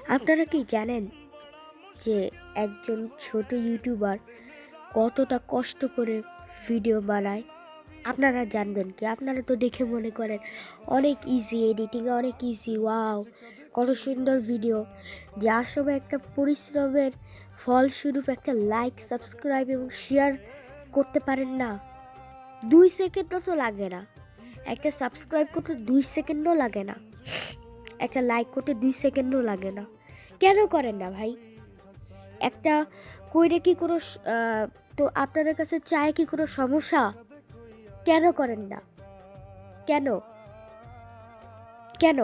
আপনারা কি জানেন যে একজন ছোট ইউটিউবার কতটা কষ্ট করে ভিডিও বানায়? আপনারা জানবেন কি? আপনারা তো দেখে মনে করেন অনেক ইজি, এডিটিং অনেক ইজি, ওয়াও কত সুন্দর ভিডিও, যে আসলে একটা পরিশ্রমের ফলস্বরূপ একটা লাইক, সাবস্ক্রাইব এবং শেয়ার করতে পারেন না। 2 সেকেন্ডও তো লাগে না। একটা সাবস্ক্রাইব করতে 2 সেকেন্ডও লাগে না। একটা লাইক করতে 2 সেকেন্ডও লাগে না। কেন করেন না ভাই? একটা কইরে কি কোনো তো আপনাদের কাছে চায় কি কোনো সমস্যা? কেন করেন না? কেন? কেন?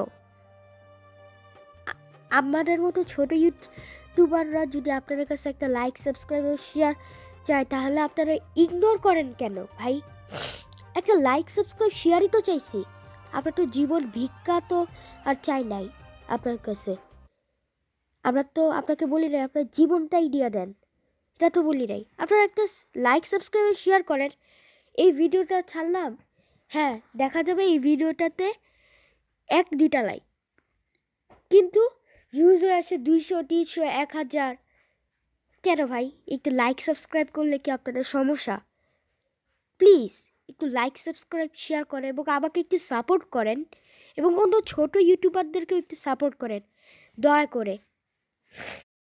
আমাদের মতো ছোট ইউটিউবাররা যদি আপনাদের কাছে একটা লাইক, সাবস্ক্রাইব ও শেয়ার চায়, তাহলে আপনারা ইগনোর করেন কেন ভাই? একটা লাইক, সাবস্ক্রাইব, শেয়ারই তো চাইছি। আপনার তো জীবন ভিক্ষা তো আর চাই নাই আপনার কাছে। আমরা তো আপনাকে বলি নাই আপনার জীবনটাই দিয়ে দেন, এটা তো বলি নাই। আপনারা একটা লাইক, সাবস্ক্রাইব শেয়ার করেন। এই ভিডিওটা ছাড়লাম, হ্যাঁ দেখা যাবে এই ভিডিওটাতে 1-2টা লাইক, কিন্তু ভিউজ হয়ে আসে 200, 300, 1000। কেন ভাই? একটু লাইক, সাবস্ক্রাইব করলে কি আপনাদের সমস্যা? প্লিজ একটু লাইক, সাবস্ক্রাইব, শেয়ার করেন এবং আমাকে একটু সাপোর্ট করেন, এবং অন্য ছোট ইউটিউবারদেরকেও একটু সাপোর্ট করেন দয়া করে।